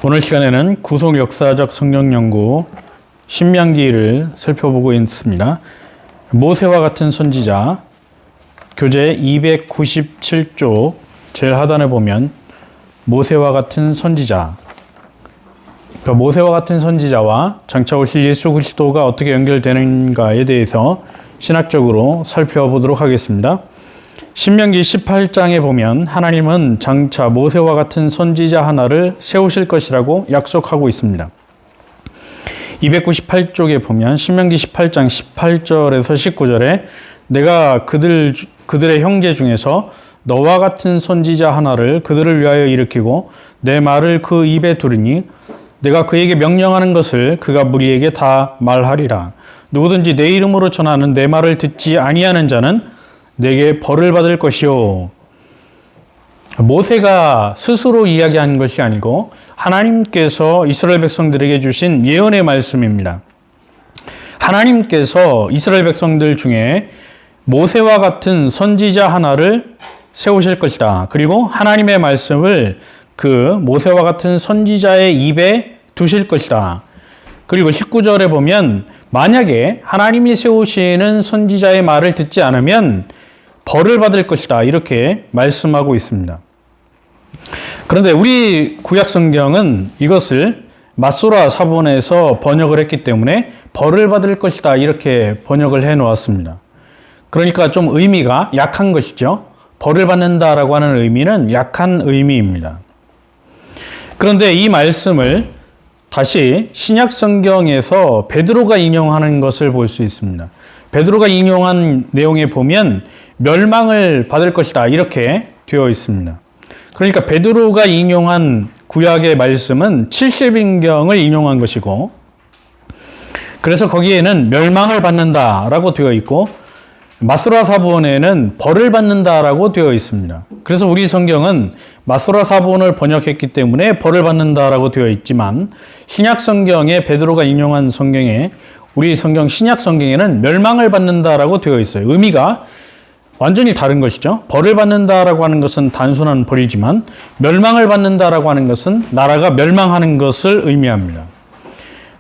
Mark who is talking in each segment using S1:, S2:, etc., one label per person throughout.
S1: 오늘 시간에는 구속 역사적 성경 연구 신명기를 살펴보고 있습니다. 모세와 같은 선지자, 교재 297쪽 제일 하단에 보면 모세와 같은 선지자, 그러니까 모세와 같은 선지자와 장차 오실 예수 그리스도가 어떻게 연결되는가에 대해서 신학적으로 살펴보도록 하겠습니다. 신명기 18장에 보면 하나님은 장차 모세와 같은 선지자 하나를 세우실 것이라고 약속하고 있습니다. 298쪽에 보면 신명기 18장 18절에서 19절에 내가 그들의 형제 중에서 너와 같은 선지자 하나를 그들을 위하여 일으키고 내 말을 그 입에 두르니 내가 그에게 명령하는 것을 그가 무리에게 다 말하리라. 누구든지 내 이름으로 전하는 내 말을 듣지 아니하는 자는 내게 벌을 받을 것이요. 모세가 스스로 이야기하는 것이 아니고 하나님께서 이스라엘 백성들에게 주신 예언의 말씀입니다. 하나님께서 이스라엘 백성들 중에 모세와 같은 선지자 하나를 세우실 것이다. 그리고 하나님의 말씀을 그 모세와 같은 선지자의 입에 두실 것이다. 그리고 19절에 보면 만약에 하나님이 세우시는 선지자의 말을 듣지 않으면 벌을 받을 것이다. 이렇게 말씀하고 있습니다. 그런데 우리 구약 성경은 이것을 마소라 사본에서 번역을 했기 때문에 벌을 받을 것이다. 이렇게 번역을 해 놓았습니다. 그러니까 좀 의미가 약한 것이죠. 벌을 받는다라고 하는 의미는 약한 의미입니다. 그런데 이 말씀을 다시 신약 성경에서 베드로가 인용하는 것을 볼 수 있습니다. 베드로가 인용한 내용에 보면 멸망을 받을 것이다 이렇게 되어 있습니다. 그러니까 베드로가 인용한 구약의 말씀은 70인경을 인용한 것이고 그래서 거기에는 멸망을 받는다라고 되어 있고 마소라 사본에는 벌을 받는다라고 되어 있습니다. 그래서 우리 성경은 마소라 사본을 번역했기 때문에 벌을 받는다라고 되어 있지만 신약 성경에 베드로가 인용한 성경에 우리 성경 신약 성경에는 멸망을 받는다라고 되어 있어요. 의미가 완전히 다른 것이죠. 벌을 받는다라고 하는 것은 단순한 벌이지만 멸망을 받는다라고 하는 것은 나라가 멸망하는 것을 의미합니다.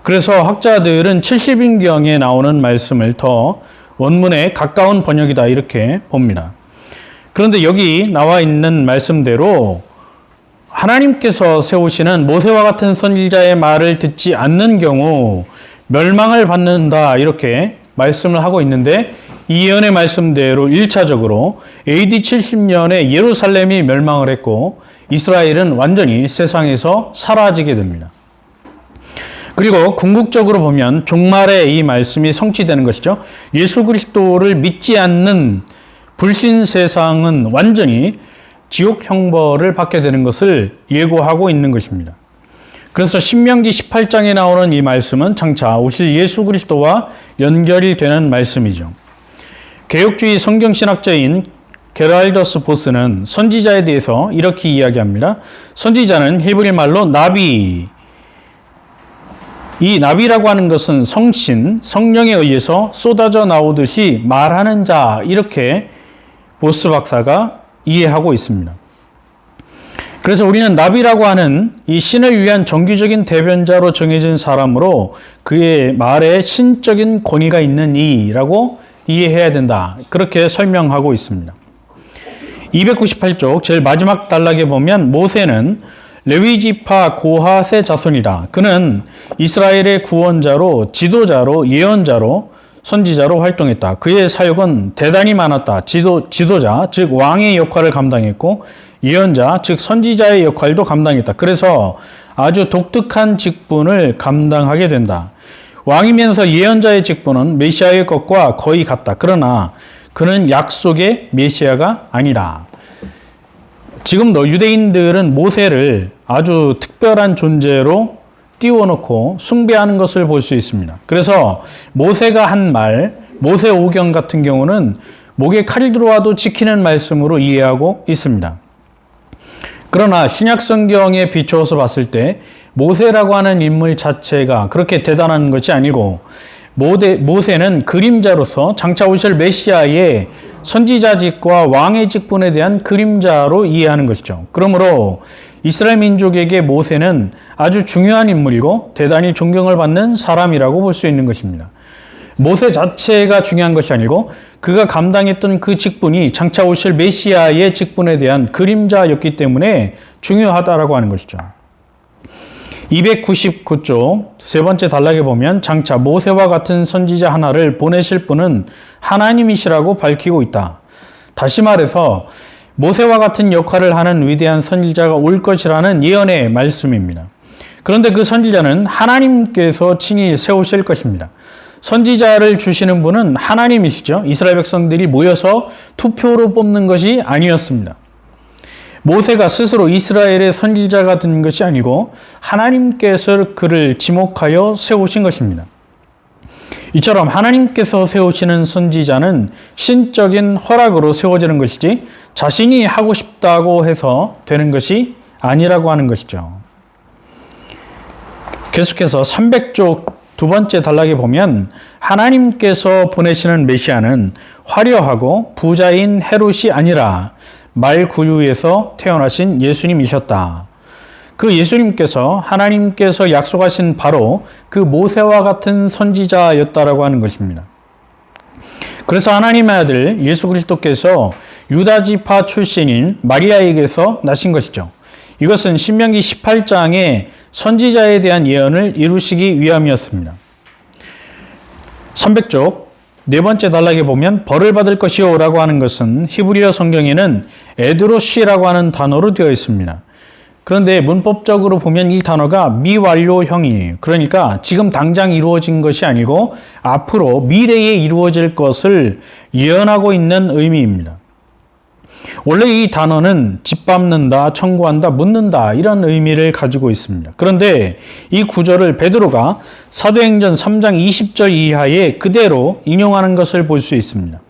S1: 그래서 학자들은 70인경에 나오는 말씀을 더 원문에 가까운 번역이다 이렇게 봅니다. 그런데 여기 나와 있는 말씀대로 하나님께서 세우시는 모세와 같은 선지자의 말을 듣지 않는 경우 멸망을 받는다 이렇게 말씀을 하고 있는데 이 예언의 말씀대로 1차적으로 AD 70년에 예루살렘이 멸망을 했고 이스라엘은 완전히 세상에서 사라지게 됩니다. 그리고 궁극적으로 보면 종말에 이 말씀이 성취되는 것이죠. 예수 그리스도를 믿지 않는 불신 세상은 완전히 지옥 형벌을 받게 되는 것을 예고하고 있는 것입니다. 그래서 신명기 18장에 나오는 이 말씀은 장차 오실 예수 그리스도와 연결이 되는 말씀이죠. 개혁주의 성경신학자인 게랄더스 보스는 선지자에 대해서 이렇게 이야기합니다. 선지자는 히브리 말로 나비, 이 나비라고 하는 것은 성신, 성령에 의해서 쏟아져 나오듯이 말하는 자 이렇게 보스 박사가 이해하고 있습니다. 그래서 우리는 나비라고 하는 이 신을 위한 정규적인 대변자로 정해진 사람으로 그의 말에 신적인 권위가 있는 이라고 이해해야 된다. 그렇게 설명하고 있습니다. 298쪽 제일 마지막 단락에 보면 모세는 레위지파 고핫의 자손이다. 그는 이스라엘의 구원자로 지도자로 예언자로 선지자로 활동했다. 그의 사역은 대단히 많았다. 지도자 즉 왕의 역할을 감당했고 예언자 즉 선지자의 역할도 감당했다. 그래서 아주 독특한 직분을 감당하게 된다. 왕이면서 예언자의 직분은 메시아의 것과 거의 같다. 그러나 그는 약속의 메시아가 아니라 지금도 유대인들은 모세를 아주 특별한 존재로 띄워놓고 숭배하는 것을 볼 수 있습니다. 그래서 모세가 한 말, 모세 오경 같은 경우는 목에 칼이 들어와도 지키는 말씀으로 이해하고 있습니다. 그러나 신약 성경에 비추어서 봤을 때 모세라고 하는 인물 자체가 그렇게 대단한 것이 아니고 모세는 그림자로서 장차 오실 메시아의 선지자직과 왕의 직분에 대한 그림자로 이해하는 것이죠. 그러므로 이스라엘 민족에게 모세는 아주 중요한 인물이고 대단히 존경을 받는 사람이라고 볼 수 있는 것입니다. 모세 자체가 중요한 것이 아니고 그가 감당했던 그 직분이 장차 오실 메시아의 직분에 대한 그림자였기 때문에 중요하다라고 하는 것이죠. 299쪽 세 번째 단락에 보면 장차 모세와 같은 선지자 하나를 보내실 분은 하나님이시라고 밝히고 있다. 다시 말해서 모세와 같은 역할을 하는 위대한 선지자가 올 것이라는 예언의 말씀입니다. 그런데 그 선지자는 하나님께서 친히 세우실 것입니다. 선지자를 주시는 분은 하나님이시죠. 이스라엘 백성들이 모여서 투표로 뽑는 것이 아니었습니다. 모세가 스스로 이스라엘의 선지자가 된 것이 아니고 하나님께서 그를 지목하여 세우신 것입니다. 이처럼 하나님께서 세우시는 선지자는 신적인 허락으로 세워지는 것이지 자신이 하고 싶다고 해서 되는 것이 아니라고 하는 것이죠. 계속해서 300쪽 두 번째 단락에 보면 하나님께서 보내시는 메시아는 화려하고 부자인 헤롯이 아니라 말구유에서 태어나신 예수님이셨다. 그 예수님께서 하나님께서 약속하신 바로 그 모세와 같은 선지자였다라고 하는 것입니다. 그래서 하나님의 아들 예수 그리스도께서 유다지파 출신인 마리아에게서 나신 것이죠. 이것은 신명기 18장의 선지자에 대한 예언을 이루시기 위함이었습니다. 300쪽 네 번째 단락에 보면 벌을 받을 것이요 라고 하는 것은 히브리어 성경에는 에드로시라고 하는 단어로 되어 있습니다. 그런데 문법적으로 보면 이 단어가 미완료형이에요. 그러니까 지금 당장 이루어진 것이 아니고 앞으로 미래에 이루어질 것을 예언하고 있는 의미입니다. 원래 이 단어는 짓밟는다, 청구한다, 묻는다 이런 의미를 가지고 있습니다. 그런데 이 구절을 베드로가 사도행전 3장 20절 이하에 그대로 인용하는 것을 볼 수 있습니다.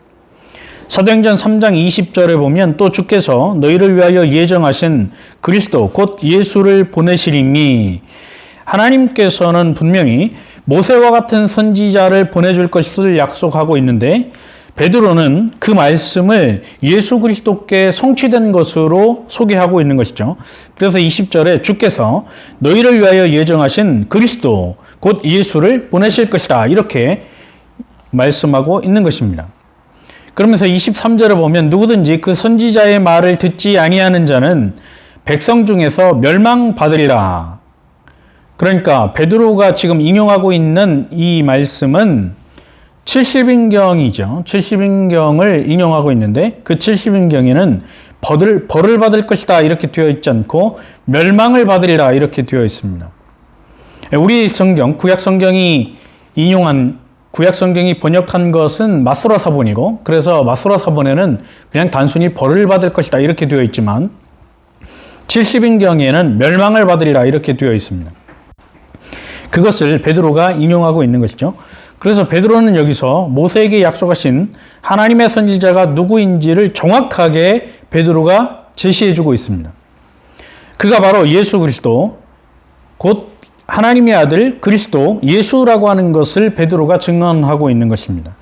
S1: 사도행전 3장 20절에 보면 또 주께서 너희를 위하여 예정하신 그리스도 곧 예수를 보내시리니 하나님께서는 분명히 모세와 같은 선지자를 보내줄 것을 약속하고 있는데 베드로는 그 말씀을 예수 그리스도께 성취된 것으로 소개하고 있는 것이죠. 그래서 20절에 주께서 너희를 위하여 예정하신 그리스도 곧 예수를 보내실 것이다 이렇게 말씀하고 있는 것입니다. 그러면서 23절에 보면 누구든지 그 선지자의 말을 듣지 아니하는 자는 백성 중에서 멸망받으리라. 그러니까 베드로가 지금 인용하고 있는 이 말씀은 70인경이죠. 70인경을 인용하고 있는데 그 70인경에는 벌을 받을 것이다 이렇게 되어 있지 않고 멸망을 받으리라 이렇게 되어 있습니다. 우리 성경, 구약 성경이 번역한 것은 마소라 사본이고 그래서 마소라 사본에는 그냥 단순히 벌을 받을 것이다 이렇게 되어 있지만 70인경에는 멸망을 받으리라 이렇게 되어 있습니다. 그것을 베드로가 인용하고 있는 것이죠. 그래서 베드로는 여기서 모세에게 약속하신 하나님의 선지자가 누구인지를 정확하게 베드로가 제시해주고 있습니다. 그가 바로 예수 그리스도, 곧 하나님의 아들 그리스도 예수라고 하는 것을 베드로가 증언하고 있는 것입니다.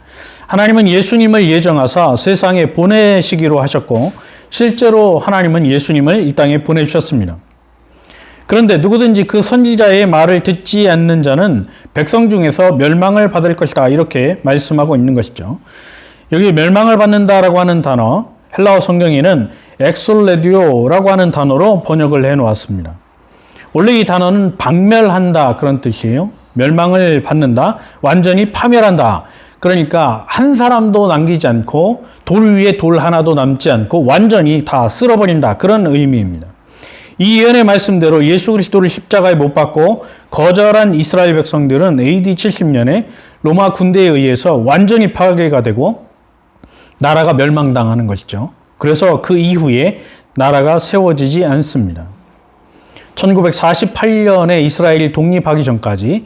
S1: 하나님은 예수님을 예정하사 세상에 보내시기로 하셨고 실제로 하나님은 예수님을 이 땅에 보내주셨습니다. 그런데 누구든지 그 선지자의 말을 듣지 않는 자는 백성 중에서 멸망을 받을 것이다 이렇게 말씀하고 있는 것이죠. 여기 멸망을 받는다라고 하는 단어 헬라어 성경에는 엑솔레디오라고 하는 단어로 번역을 해놓았습니다. 원래 이 단어는 박멸한다 그런 뜻이에요. 멸망을 받는다, 완전히 파멸한다. 그러니까 한 사람도 남기지 않고 돌 위에 돌 하나도 남지 않고 완전히 다 쓸어버린다 그런 의미입니다. 이 예언의 말씀대로 예수 그리스도를 십자가에 못 박고 거절한 이스라엘 백성들은 AD 70년에 로마 군대에 의해서 완전히 파괴가 되고 나라가 멸망당하는 것이죠. 그래서 그 이후에 나라가 세워지지 않습니다. 1948년에 이스라엘이 독립하기 전까지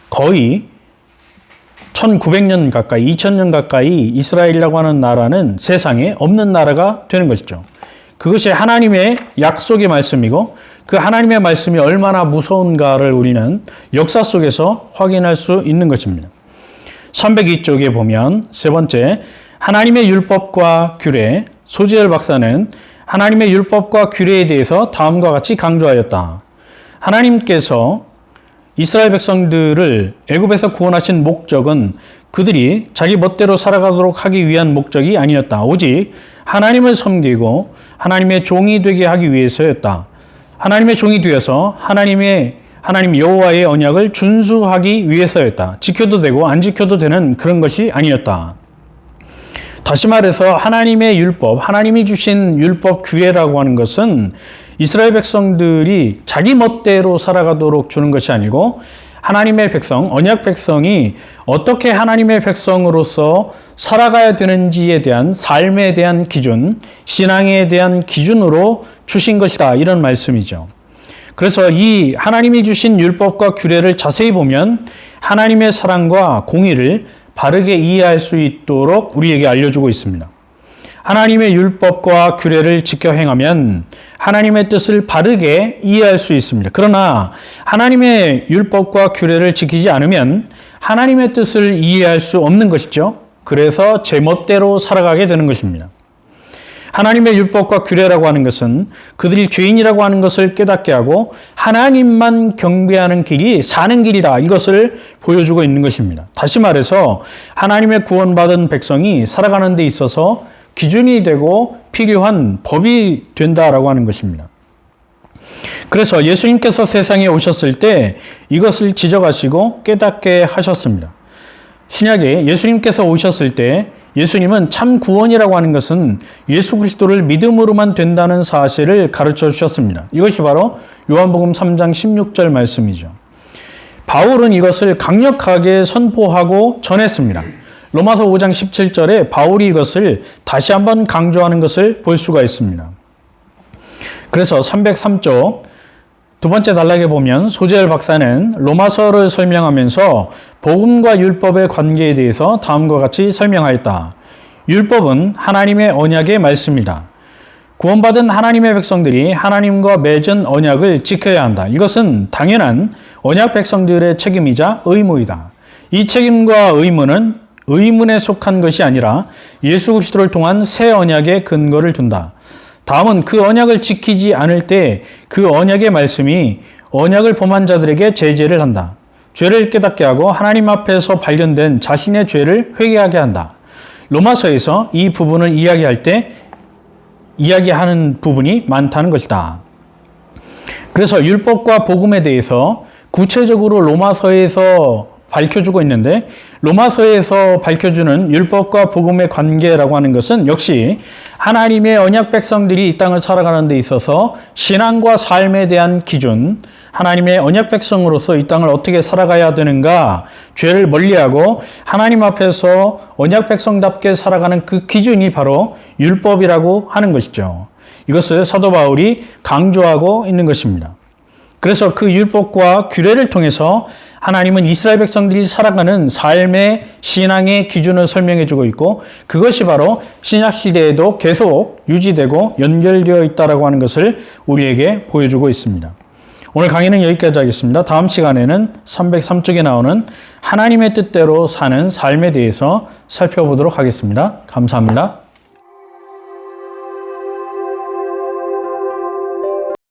S1: 거의 1900년 가까이, 2000년 가까이 이스라엘이라고 하는 나라는 세상에 없는 나라가 되는 것이죠. 그것이 하나님의 약속의 말씀이고 그 하나님의 말씀이 얼마나 무서운가를 우리는 역사 속에서 확인할 수 있는 것입니다. 302쪽에 보면 세 번째, 하나님의 율법과 규례. 소지엘 박사는 하나님의 율법과 규례에 대해서 다음과 같이 강조하였다. 하나님께서 이스라엘 백성들을 애굽에서 구원하신 목적은 그들이 자기 멋대로 살아가도록 하기 위한 목적이 아니었다. 오직 하나님을 섬기고 하나님의 종이 되게 하기 위해서였다. 하나님의 종이 되어서 하나님 여호와의 언약을 준수하기 위해서였다. 지켜도 되고 안 지켜도 되는 그런 것이 아니었다. 다시 말해서 하나님의 율법, 하나님이 주신 율법 규례라고 하는 것은 이스라엘 백성들이 자기 멋대로 살아가도록 주는 것이 아니고 하나님의 백성, 언약 백성이 어떻게 하나님의 백성으로서 살아가야 되는지에 대한 삶에 대한 기준, 신앙에 대한 기준으로 주신 것이다. 이런 말씀이죠. 그래서 이 하나님이 주신 율법과 규례를 자세히 보면 하나님의 사랑과 공의를 바르게 이해할 수 있도록 우리에게 알려주고 있습니다. 하나님의 율법과 규례를 지켜 행하면 하나님의 뜻을 바르게 이해할 수 있습니다. 그러나 하나님의 율법과 규례를 지키지 않으면 하나님의 뜻을 이해할 수 없는 것이죠. 그래서 제멋대로 살아가게 되는 것입니다. 하나님의 율법과 규례라고 하는 것은 그들이 죄인이라고 하는 것을 깨닫게 하고 하나님만 경배하는 길이 사는 길이다. 이것을 보여주고 있는 것입니다. 다시 말해서 하나님의 구원받은 백성이 살아가는 데 있어서 기준이 되고 필요한 법이 된다라고 하는 것입니다. 그래서 예수님께서 세상에 오셨을 때 이것을 지적하시고 깨닫게 하셨습니다. 신약에 예수님께서 오셨을 때 예수님은 참 구원이라고 하는 것은 예수 그리스도를 믿음으로만 된다는 사실을 가르쳐 주셨습니다. 이것이 바로 요한복음 3장 16절 말씀이죠. 바울은 이것을 강력하게 선포하고 전했습니다. 로마서 5장 17절에 바울이 이것을 다시 한번 강조하는 것을 볼 수가 있습니다. 그래서 303쪽 두 번째 단락에 보면 소재열 박사는 로마서를 설명하면서 복음과 율법의 관계에 대해서 다음과 같이 설명하였다. 율법은 하나님의 언약의 말씀이다. 구원받은 하나님의 백성들이 하나님과 맺은 언약을 지켜야 한다. 이것은 당연한 언약 백성들의 책임이자 의무이다. 이 책임과 의무는 의문에 속한 것이 아니라 예수 그리스도를 통한 새 언약에 근거를 둔다. 다음은 그 언약을 지키지 않을 때 그 언약의 말씀이 언약을 범한 자들에게 제재를 한다. 죄를 깨닫게 하고 하나님 앞에서 발견된 자신의 죄를 회개하게 한다. 로마서에서 이 부분을 이야기하는 부분이 많다는 것이다. 그래서 율법과 복음에 대해서 구체적으로 로마서에서 밝혀주고 있는데 로마서에서 밝혀주는 율법과 복음의 관계라고 하는 것은 역시 하나님의 언약 백성들이 이 땅을 살아가는 데 있어서 신앙과 삶에 대한 기준, 하나님의 언약 백성으로서 이 땅을 어떻게 살아가야 되는가, 죄를 멀리하고 하나님 앞에서 언약 백성답게 살아가는 그 기준이 바로 율법이라고 하는 것이죠. 이것을 사도 바울이 강조하고 있는 것입니다. 그래서 그 율법과 규례를 통해서 하나님은 이스라엘 백성들이 살아가는 삶의 신앙의 기준을 설명해 주고 있고 그것이 바로 신약 시대에도 계속 유지되고 연결되어 있다라고 하는 것을 우리에게 보여주고 있습니다. 오늘 강의는 여기까지 하겠습니다. 다음 시간에는 303쪽에 나오는 하나님의 뜻대로 사는 삶에 대해서 살펴보도록 하겠습니다. 감사합니다.